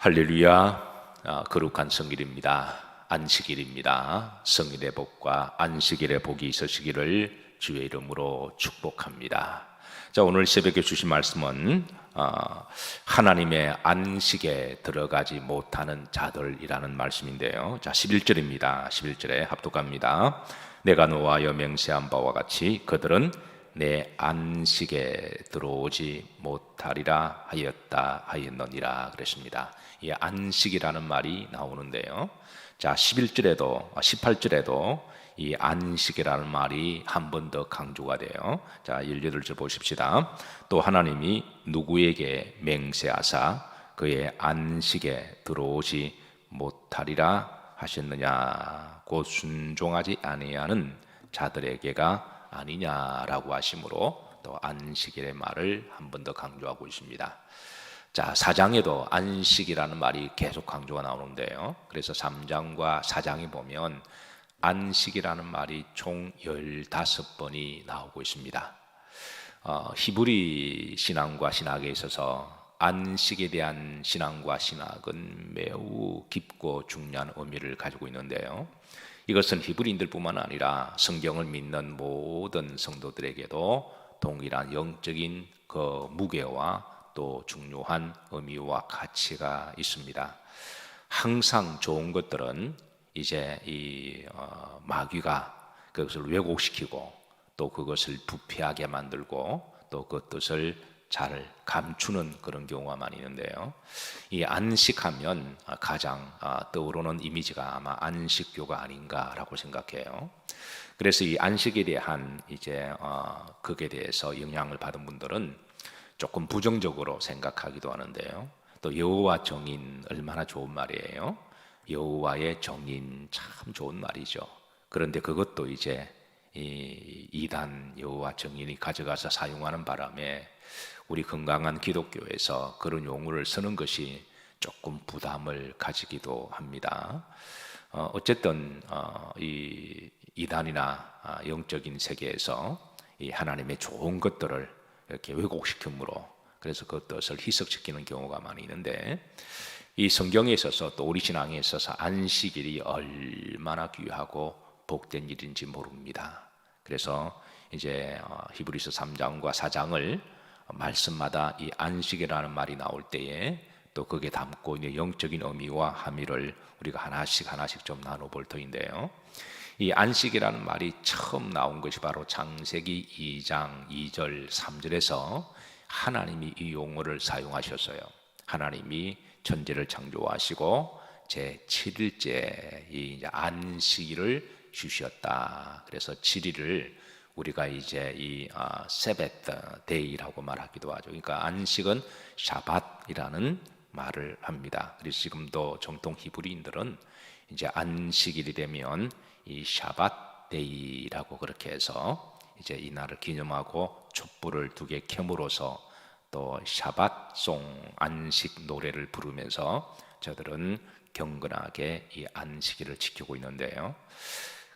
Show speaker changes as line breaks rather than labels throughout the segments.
할렐루야. 거룩한 성일입니다. 안식일입니다. 성일의 복과 안식일의 복이 있으시기를 주의 이름으로 축복합니다. 자, 오늘 새벽에 주신 말씀은 하나님의 안식에 들어가지 못하는 자들이라는 말씀인데요. 자, 11절입니다. 11절에 합독합니다. 내가 노하여 맹세한 바와 같이 그들은 내 안식에 들어오지 못하리라 하였느니라 그랬습니다. 이 안식이라는 말이 나오는데요. 자, 11절에도 18절에도 이 안식이라는 말이 한 번 더 강조가 돼요. 자, 18절 보십시다. 또 하나님이 누구에게 맹세하사 그의 안식에 들어오지 못하리라 하셨느냐, 곧 순종하지 아니하는 자들에게가 아니냐라고 하심으로 또 안식일의 말을 한 번 더 강조하고 있습니다. 자, 4장에도 안식이라는 말이 계속 강조가 나오는데요. 그래서 3장과 4장에 보면 안식이라는 말이 총 15번이 나오고 있습니다. 히브리 신앙과 신학에 있어서 안식에 대한 신앙과 신학은 매우 깊고 중요한 의미를 가지고 있는데요. 이것은 히브리인들뿐만 아니라 성경을 믿는 모든 성도들에게도 동일한 영적인 그 무게와 또 중요한 의미와 가치가 있습니다. 항상 좋은 것들은 이제 이 마귀가 그것을 왜곡시키고 또 그것을 부패하게 만들고 또 그 뜻을 잘 감추는 그런 경우가 많이 있는데요. 이 안식하면 가장 떠오르는 이미지가 아마 안식교가 아닌가라고 생각해요. 그래서 이 안식에 대한 이제 극에 대해서 영향을 받은 분들은 조금 부정적으로 생각하기도 하는데요. 또 여호와 정인 얼마나 좋은 말이에요. 여호와의 정인 참 좋은 말이죠. 그런데 그것도 이제 이 이단 여호와 정인이 가져가서 사용하는 바람에 우리 건강한 기독교에서 그런 용어를 쓰는 것이 조금 부담을 가지기도 합니다. 어쨌든 이 이단이나 영적인 세계에서 이 하나님의 좋은 것들을 이렇게 왜곡시킴으로 그래서 그 뜻을 희석시키는 경우가 많이 있는데, 이 성경에 있어서 또 우리 신앙에 있어서 안식일이 얼마나 귀하고 복된 일인지 모릅니다. 그래서 이제 히브리서 3장과 4장을 말씀마다 이 안식이라는 말이 나올 때에 또 거기에 담고 있는 영적인 의미와 함의를 우리가 하나씩 좀 나눠볼 터인데요. 이 안식이라는 말이 처음 나온 것이 바로 창세기 2장 2절 3절에서 하나님이 이 용어를 사용하셨어요. 하나님이 천지를 창조하시고 제 7일째 이 안식일을 주셨다. 그래서 7일을 우리가 이제 이 세베트 데이라고 말하기도 하죠. 그러니까 안식은 샤밧이라는 말을 합니다. 그래서 지금도 정통 히브리인들은 이제 안식일이 되면 이 샤밧 데이라고 그렇게 해서 이제 이 날을 기념하고 촛불을 2개 켬으로써 또 샤밧송 안식 노래를 부르면서 저들은 경건하게 이 안식일을 지키고 있는데요.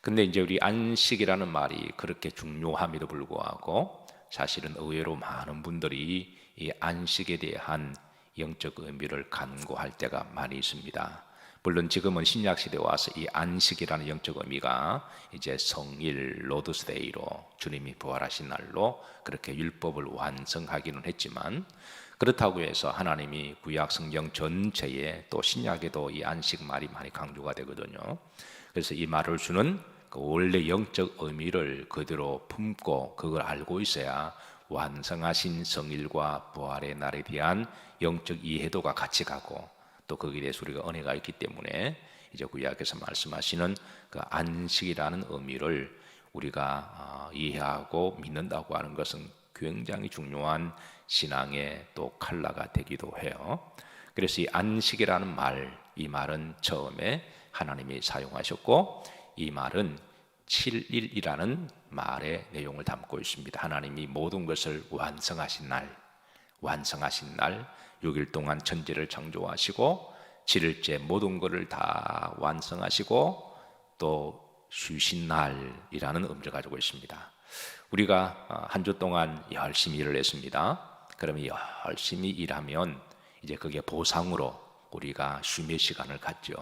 근데 이제 우리 안식이라는 말이 그렇게 중요함에도 불구하고 사실은 의외로 많은 분들이 이 안식에 대한 영적 의미를 간구할 때가 많이 있습니다. 물론 지금은 신약 시대에 와서 이 안식이라는 영적 의미가 이제 성일 로드스데이로 주님이 부활하신 날로 그렇게 율법을 완성하기는 했지만, 그렇다고 해서 하나님이 구약 성경 전체에 또 신약에도 이 안식 말이 많이 강조가 되거든요. 그래서 이 말을 주는 그 원래 영적 의미를 그대로 품고 그걸 알고 있어야 완성하신 성일과 부활의 날에 대한 영적 이해도가 같이 가고 또 거기에 대해서 우리가 은혜가 있기 때문에 이제 구약에서 말씀하시는 그 안식이라는 의미를 우리가 이해하고 믿는다고 하는 것은 굉장히 중요한 신앙의 또 칼라가 되기도 해요. 그래서 이 안식이라는 말, 이 말은 처음에 하나님이 사용하셨고 이 말은 7일이라는 말의 내용을 담고 있습니다. 하나님이 모든 것을 완성하신 날 6일 동안 천지를 창조하시고 7일째 모든 것을 다 완성하시고 또 쉬신 날이라는 의미를 가지고 있습니다. 우리가 한 주 동안 열심히 일을 했습니다. 그러면 열심히 일하면 이제 그게 보상으로 우리가 쉼의 시간을 갖죠.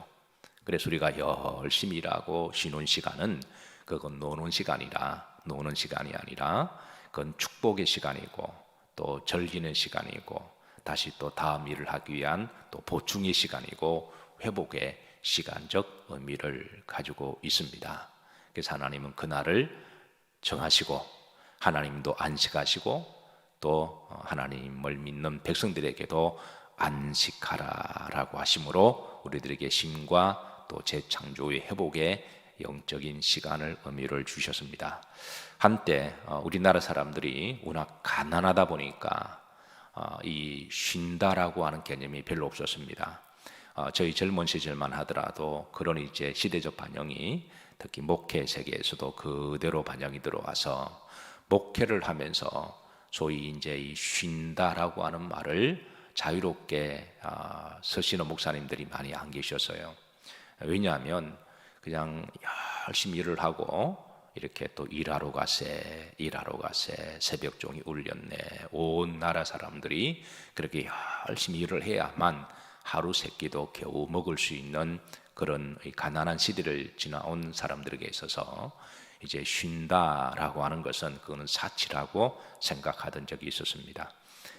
그래서 우리가 열심히 일하고 쉬는 시간은 그건 노는 시간이 아니라 그건 축복의 시간이고 또 즐기는 시간이고 다시 또 다음 일을 하기 위한 또 보충의 시간이고 회복의 시간적 의미를 가지고 있습니다. 그래서 하나님은 그날을 정하시고 하나님도 안식하시고 또 하나님을 믿는 백성들에게도 안식하라라고 하심으로 우리들에게 쉼과 또 재창조의 회복의 영적인 시간을 의미를 주셨습니다. 한때 우리나라 사람들이 워낙 가난하다 보니까 이 쉰다라고 하는 개념이 별로 없었습니다. 저희 젊은 시절만 하더라도 그런 이제 시대적 반영이 특히 목회 세계에서도 그대로 반영이 들어와서 목회를 하면서 소위 이제 이 쉰다라고 하는 말을 자유롭게 쓰시는 목사님들이 많이 안 계셨어요. 왜냐하면 그냥 열심히 일을 하고 이렇게 또 일하러 가세 새벽 종이 울렸네. 온 나라 사람들이 그렇게 열심히 일을 해야만 하루 세 끼도 겨우 먹을 수 있는 그런 가난한 시대를 지나온 사람들에게 있어서 이제 쉰다라고 하는 것은 그거는 사치라고 생각하던 적이 있었습니다.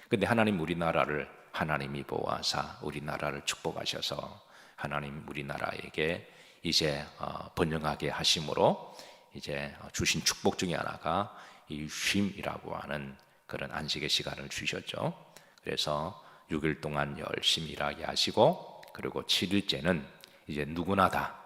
근데 하나님 우리나라를 하나님이 보호하사 우리나라를 축복하셔서 하나님 우리나라에게 이제 번영하게 하심으로 이제 주신 축복 중에 하나가 이 쉼이라고 하는 그런 안식의 시간을 주셨죠. 그래서 6일 동안 열심히 일하게 하시고 그리고 7일째는 이제 누구나 다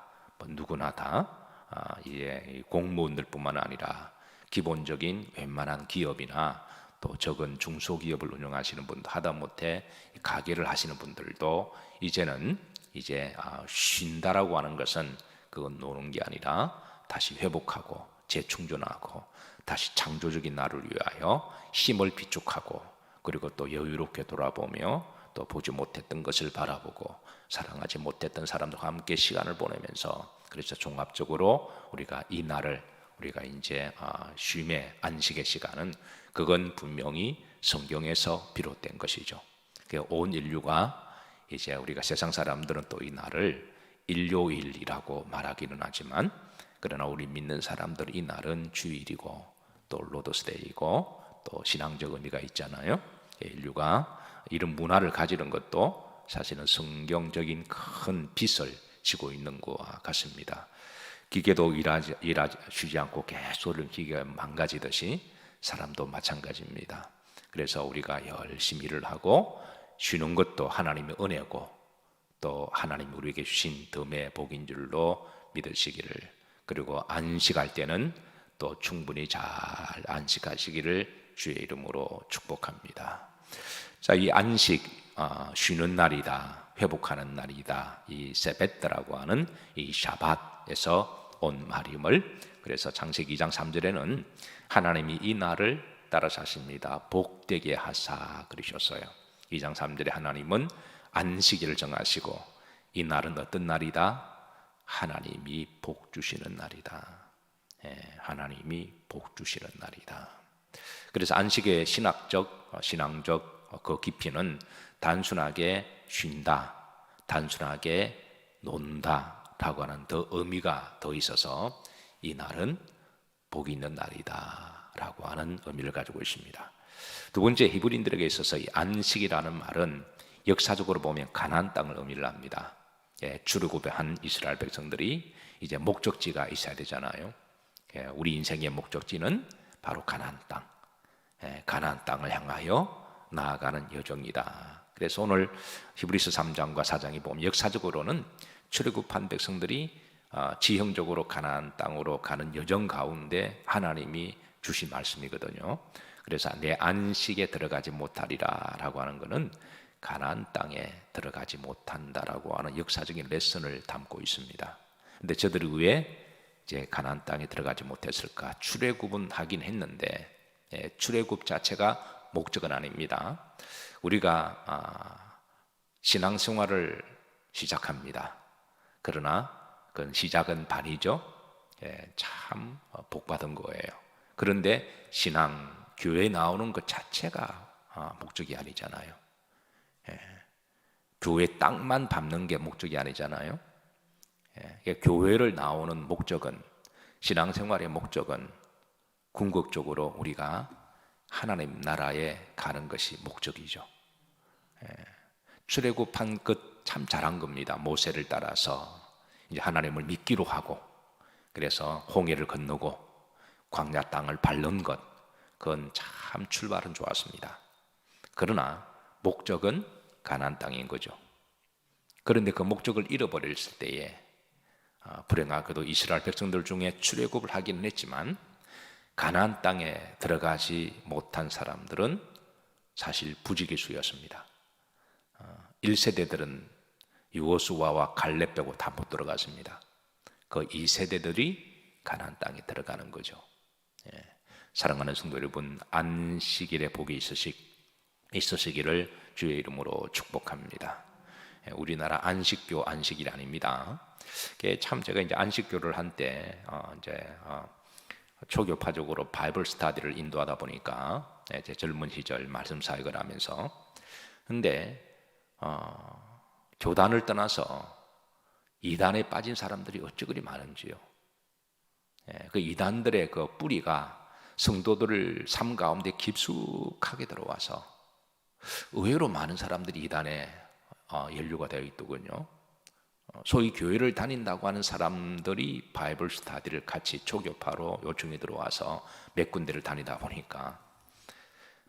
이제 공무원들뿐만 아니라 기본적인 웬만한 기업이나 또 적은 중소기업을 운영하시는 분도 하다못해 가게를 하시는 분들도 이제는 이제 쉰다라고 하는 것은 그건 노는 게 아니라 다시 회복하고 재충전하고 다시 창조적인 나를 위하여 힘을 비축하고 그리고 또 여유롭게 돌아보며 또 보지 못했던 것을 바라보고 사랑하지 못했던 사람들과 함께 시간을 보내면서 그래서 종합적으로 우리가 이 날을 우리가 이제 쉼의 안식의 시간은 그건 분명히 성경에서 비롯된 것이죠. 온 인류가 이제 우리가 세상 사람들은 또 이 날을 일요일이라고 말하기는 하지만 그러나 우리 믿는 사람들 이 날은 주일이고 또 로더스데이고 또 신앙적 의미가 있잖아요. 인류가 이런 문화를 가지는 것도 사실은 성경적인 큰 빚을 지고 있는 것과 같습니다. 기계도 쉬지 않고 계속 기계가 망가지듯이 사람도 마찬가지입니다. 그래서 우리가 열심히 일을 하고 쉬는 것도 하나님의 은혜고 또 하나님 우리에게 주신 덤의 복인 줄로 믿으시기를 그리고 안식할 때는 또 충분히 잘 안식하시기를 주의 이름으로 축복합니다. 자, 이 안식 쉬는 날이다, 회복하는 날이다. 이 세베트라고 하는 이 샤밧에서 온 말임을 그래서 창세기 2장 3절에는 하나님이 이 날을 따라서 하십니다. 복되게 하사 그러셨어요. 2장 3절에 하나님은 안식일을 정하시고 이 날은 어떤 날이다? 하나님이 복 주시는 날이다. 하나님이 복 주시는 날이다. 그래서 안식의 신앙적 그 깊이는 단순하게 쉰다, 단순하게 논다라고 하는 더 의미가 더 있어서 이 날은 복이 있는 날이다라고 하는 의미를 가지고 있습니다. 두 번째 히브리인들에게 있어서 이 안식이라는 말은 역사적으로 보면 가나안 땅을 의미를 합니다. 출애굽한 이스라엘 백성들이 이제 목적지가 있어야 되잖아요. 우리 인생의 목적지는 바로 가나안 땅, 가나안 땅을 향하여 나아가는 여정이다. 그래서 오늘 히브리서 3장과 4장이 보면 역사적으로는 출애굽한 백성들이 지형적으로 가나안 땅으로 가는 여정 가운데 하나님이 주신 말씀이거든요. 그래서 내 안식에 들어가지 못하리라라고 하는 것은 가나안 땅에 들어가지 못한다라고 하는 역사적인 레슨을 담고 있습니다. 근데 저들이 왜 이제 가나안 땅에 들어가지 못했을까? 출애굽은 하긴 했는데 출애굽 자체가 목적은 아닙니다. 우리가 신앙생활을 시작합니다. 그러나 그건 시작은 반이죠. 참 복받은 거예요. 그런데 신앙, 교회에 나오는 것 자체가 목적이 아니잖아요. 교회 땅만 밟는 게 목적이 아니잖아요. 그러니까 교회를 나오는 목적은, 신앙생활의 목적은 궁극적으로 우리가 하나님 나라에 가는 것이 목적이죠. 출애굽한 것 참 잘한 겁니다. 모세를 따라서 이제 하나님을 믿기로 하고, 그래서 홍해를 건너고 광야 땅을 밟는 것, 그건 참 출발은 좋았습니다. 그러나 목적은 가나안 땅인 거죠. 그런데 그 목적을 잃어버렸을 때에 불행하게도 이스라엘 백성들 중에 출애굽을 하기는 했지만 가나안 땅에 들어가지 못한 사람들은 사실 부지기수였습니다. 1세대들은 여호수아와 갈렙 빼고 다 못 들어갔습니다. 그 2세대들이 가나안 땅에 들어가는 거죠. 사랑하는 성도 여러분, 안식일에 복이 있으시기를 주의 이름으로 축복합니다. 우리나라 안식교 안식일 아닙니다. 참 제가 이제 안식교를 한때 초교파적으로 바이블 스터디를 인도하다 보니까 제 젊은 시절 말씀 사역을 하면서, 근데 교단을 떠나서 이단에 빠진 사람들이 어찌 그리 많은지요. 그 이단들의 그 뿌리가 성도들을 삶 가운데 깊숙하게 들어와서 의외로 많은 사람들이 이단에 연루가 되어 있더군요. 소위 교회를 다닌다고 하는 사람들이 바이블 스터디를 같이 초교파로 요청이 들어와서 몇 군데를 다니다 보니까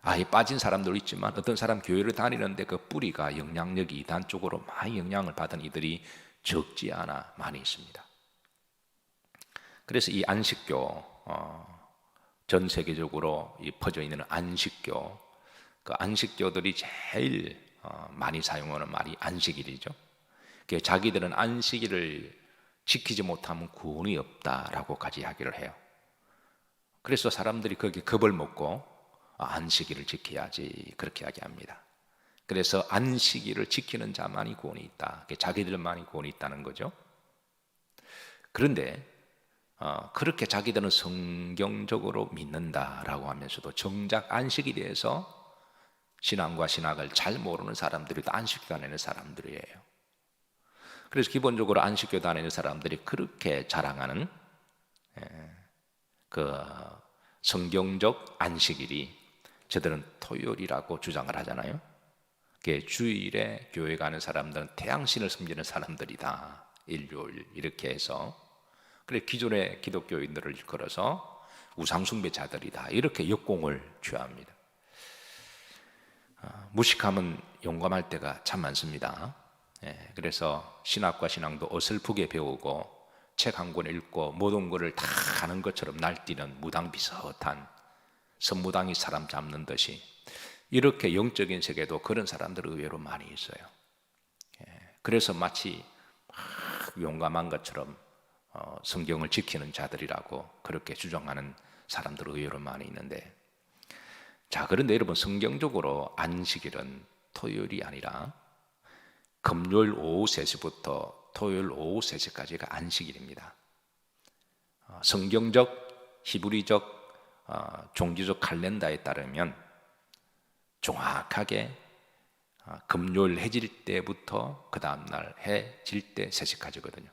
아예 빠진 사람도 있지만 어떤 사람 교회를 다니는데 그 뿌리가 영향력이 이단 쪽으로 많이 영향을 받은 이들이 적지 않아 많이 있습니다. 그래서 이 안식교, 전 세계적으로 퍼져 있는 안식교, 그 안식교들이 제일 많이 사용하는 말이 안식일이죠. 자기들은 안식일을 지키지 못하면 구원이 없다라고까지 이야기를 해요. 그래서 사람들이 거기에 겁을 먹고 안식일을 지켜야지 그렇게 이야기합니다. 그래서 안식일을 지키는 자만이 구원이 있다, 자기들만이 구원이 있다는 거죠. 그런데 그렇게 자기들은 성경적으로 믿는다라고 하면서도 정작 안식에 대해서 신앙과 신학을 잘 모르는 사람들이 또 안식교 다니는 사람들이에요. 그래서 기본적으로 안식교 다니는 사람들이 그렇게 자랑하는 그 성경적 안식일이 저들은 토요일이라고 주장을 하잖아요. 주일에 교회 가는 사람들은 태양신을 섬기는 사람들이다, 일요일 이렇게 해서, 그래 기존의 기독교인들을 일컬어서 우상숭배자들이다 이렇게 역공을 취합니다. 무식하면 용감할 때가 참 많습니다. 그래서 신학과 신앙도 어설프게 배우고 책 한 권 읽고 모든 것을 다 아는 것처럼 날뛰는 무당 비슷한 선무당이 사람 잡는 듯이, 이렇게 영적인 세계도 그런 사람들 의외로 많이 있어요. 그래서 마치 용감한 것처럼 성경을 지키는 자들이라고 그렇게 주장하는 사람들 의외로 많이 있는데, 자, 그런데 여러분, 성경적으로 안식일은 토요일이 아니라 금요일 오후 3시부터 토요일 오후 3시까지가 안식일입니다. 성경적, 히브리적, 종교적 칼렌더에 따르면 정확하게 금요일 해질 때부터 그 다음날 해질 때 3시까지거든요.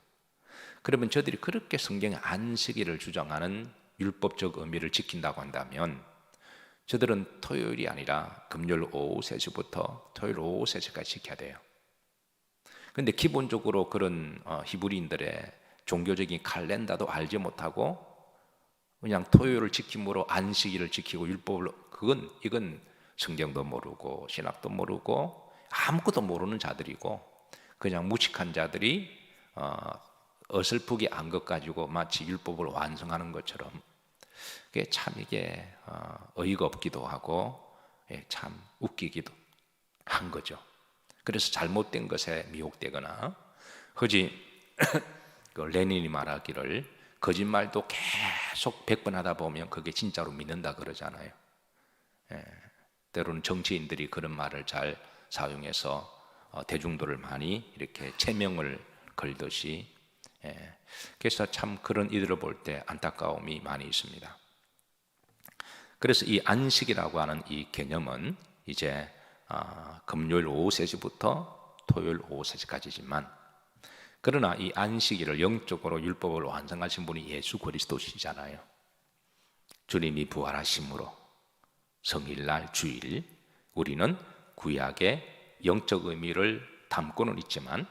그러면 저들이 그렇게 성경의 안식일을 주장하는 율법적 의미를 지킨다고 한다면 저들은 토요일이 아니라 금요일 오후 3시부터 토요일 오후 3시까지 지켜야 돼요. 그런데 기본적으로 그런 히브리인들의 종교적인 칼렌더도 알지 못하고 그냥 토요일을 지킴으로 안식일을 지키고 율법을, 이건 성경도 모르고 신학도 모르고 아무것도 모르는 자들이고 그냥 무식한 자들이 어설프게 안 것 가지고 마치 율법을 완성하는 것처럼, 이게 어이가 없기도 하고 참 웃기기도 한 거죠. 그래서 잘못된 것에 미혹되거나, 허지 그 레닌이 말하기를 거짓말도 계속 100번 하다 보면 그게 진짜로 믿는다 그러잖아요. 때로는 정치인들이 그런 말을 잘 사용해서 대중들을 많이 이렇게 체명을 걸듯이, 그래서 참 그런 이들을 볼 때 안타까움이 많이 있습니다. 그래서 이 안식이라고 하는 이 개념은 이제 금요일 오후 3시부터 토요일 오후 3시까지지만 그러나 이 안식일을 영적으로 율법을 완성하신 분이 예수 그리스도시잖아요. 주님이 부활하심으로 성일날 주일 우리는 구약의 영적 의미를 담고는 있지만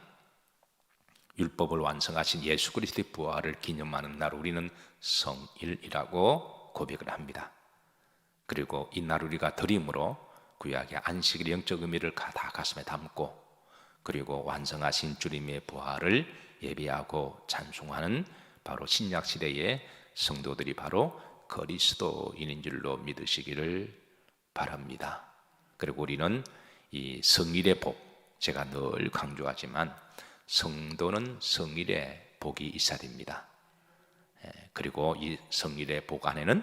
율법을 완성하신 예수 그리스도의 부활을 기념하는 날 우리는 성일이라고 고백을 합니다. 그리고 이날 우리가 드림으로 구약의 안식일의 영적 의미를 다 가슴에 담고 그리고 완성하신 주님의 부활을 예배하고 찬송하는 바로 신약 시대의 성도들이 바로 그리스도인인 줄로 믿으시기를 바랍니다. 그리고 우리는 이 성일의 복, 제가 늘 강조하지만 성도는 성일의 복이 있어야 됩니다. 그리고 이 성일의 복 안에는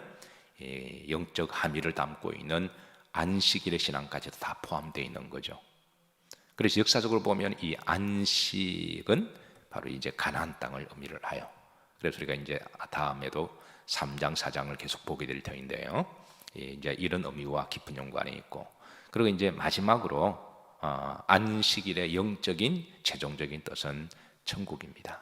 영적 함의를 담고 있는 안식일의 신앙까지도 다 포함되어 있는 거죠. 그래서 역사적으로 보면 이 안식은 바로 이제 가나안 땅을 의미를 하여. 그래서 우리가 이제 다음에도 3장, 4장을 계속 보게 될 터인데요. 이제 이런 의미와 깊은 연관이 있고, 그리고 이제 마지막으로 안식일의 영적인 최종적인 뜻은 천국입니다.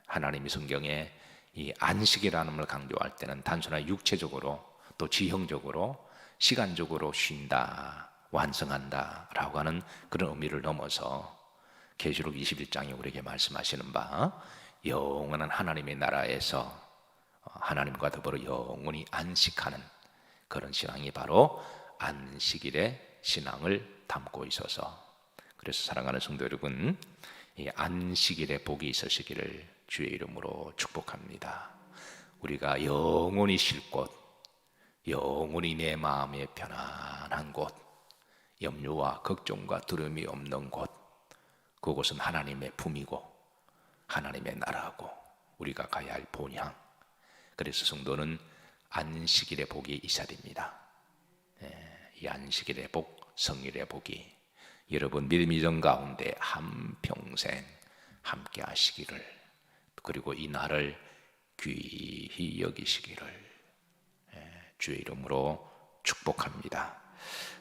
하나님이 성경에 이 안식이라는 걸 강조할 때는 단순한 육체적으로 또 지형적으로 시간적으로 쉰다, 완성한다 라고 하는 그런 의미를 넘어서 계시록 21장에 우리에게 말씀하시는 바 영원한 하나님의 나라에서 하나님과 더불어 영원히 안식하는 그런 신앙이 바로 안식일의 신앙을 담고 있어서, 그래서 사랑하는 성도 여러분, 이 안식일의 복이 있으시기를 주의 이름으로 축복합니다. 우리가 영원히 쉴 곳, 영원히 내 마음에 편안한 곳, 염려와 걱정과 두려움이 없는 곳, 그곳은 하나님의 품이고 하나님의 나라고 우리가 가야 할 본향. 그래서 성도는 안식일의 복이 있어야 됩니다. 이 안식일의 복, 성일의 복이 여러분 믿음 이정 가운데 한평생 함께 하시기를, 그리고 이 날을 귀히 여기시기를 주의 이름으로 축복합니다.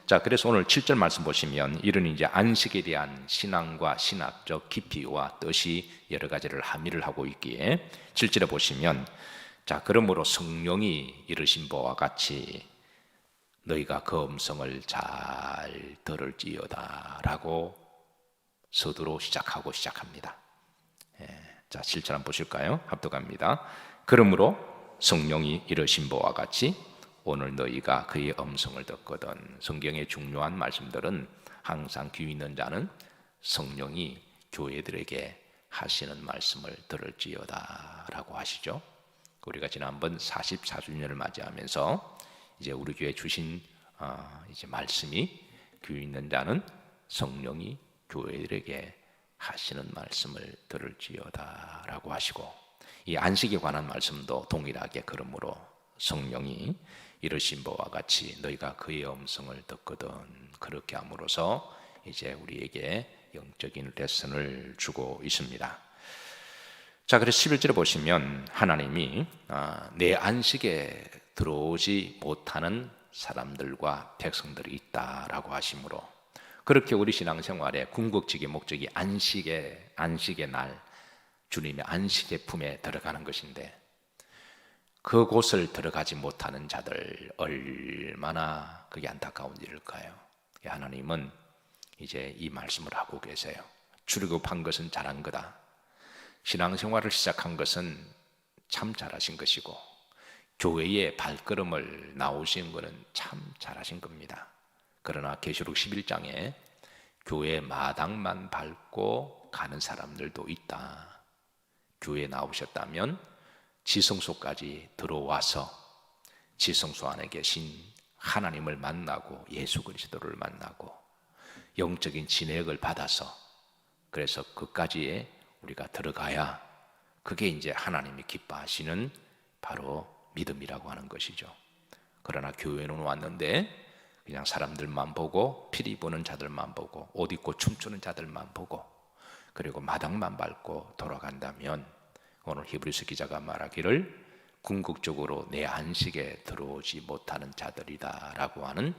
자, 그래서 오늘 7절 말씀 보시면 이런 이제 안식에 대한 신앙과 신학적 깊이와 뜻이 여러 가지를 함의를 하고 있기에 7절에 보시면, 자, 그러므로 성령이 이르신 바와 같이 너희가 그 음성을 잘 들을지어다 라고 서두로 시작합니다. 자, 7절 한번 보실까요? 합독합니다. 그러므로 성령이 이르신 바와 같이 오늘 너희가 그의 음성을 듣거든. 성경의 중요한 말씀들은 항상 귀 있는 자는 성령이 교회들에게 하시는 말씀을 들을지어다 라고 하시죠. 우리가 지난번 44주년을 맞이하면서 이제 우리 교회 주신 이제 말씀이 귀 있는 자는 성령이 교회들에게 하시는 말씀을 들을지어다 라고 하시고, 이 안식에 관한 말씀도 동일하게 그러므로 성령이 이르신 바와 같이 너희가 그의 음성을 듣거든 그렇게 함으로써 이제 우리에게 영적인 레슨을 주고 있습니다. 자, 그래서 11절에 보시면 하나님이 내 안식에 들어오지 못하는 사람들과 백성들이 있다라고 하시므로, 그렇게 우리 신앙생활의 궁극적인 목적이 안식의 날, 주님의 안식의 품에 들어가는 것인데 그곳을 들어가지 못하는 자들 얼마나 그게 안타까운 일일까요? 하나님은 이제 이 말씀을 하고 계세요. 출애굽한 것은 잘한 거다. 신앙생활을 시작한 것은 참 잘하신 것이고 교회의 발걸음을 나오신 것은 참 잘하신 겁니다. 그러나 계시록 11장에 교회 마당만 밟고 가는 사람들도 있다. 교회에 나오셨다면 지성소까지 들어와서 지성소 안에 계신 하나님을 만나고 예수 그리스도를 만나고 영적인 진액을 받아서, 그래서 그까지에 우리가 들어가야 그게 이제 하나님이 기뻐하시는 바로 믿음이라고 하는 것이죠. 그러나 교회는 왔는데 그냥 사람들만 보고 피리 부는 자들만 보고 옷 입고 춤추는 자들만 보고 그리고 마당만 밟고 돌아간다면 오늘 히브리서 기자가 말하기를 궁극적으로 내 안식에 들어오지 못하는 자들이다 라고 하는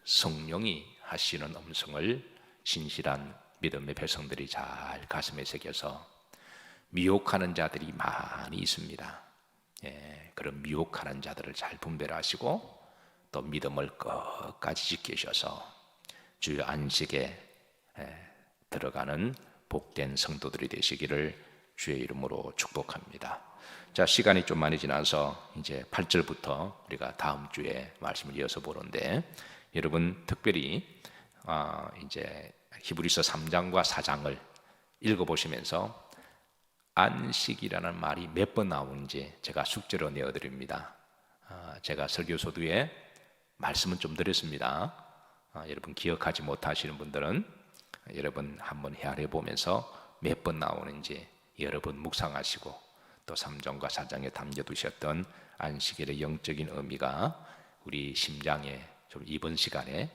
성령이 하시는 음성을 신실한 믿음의 백성들이 잘 가슴에 새겨서 미혹하는 자들이 많이 있습니다. 그런 미혹하는 자들을 잘 분별하시고 또 믿음을 끝까지 지키셔서 주의 안식에 들어가는 복된 성도들이 되시기를 주의 이름으로 축복합니다. 자, 시간이 좀 많이 지나서 이제 8절부터 우리가 다음 주에 말씀을 이어서 보는데, 여러분 특별히 이제 히브리서 3장과 4장을 읽어보시면서 안식이라는 말이 몇 번 나오는지 제가 숙제로 내어드립니다. 제가 설교서두에 말씀은 좀 드렸습니다. 여러분 기억하지 못하시는 분들은 여러분 한번 헤아려 보면서 몇 번 나오는지 여러 번 묵상하시고, 또 3장과 4장에 담겨두셨던 안식일의 영적인 의미가 우리 심장에 좀 이번 시간에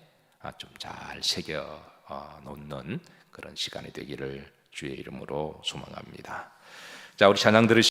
좀 잘 새겨 놓는 그런 시간이 되기를 주의 이름으로 소망합니다. 자, 우리 찬양 들으시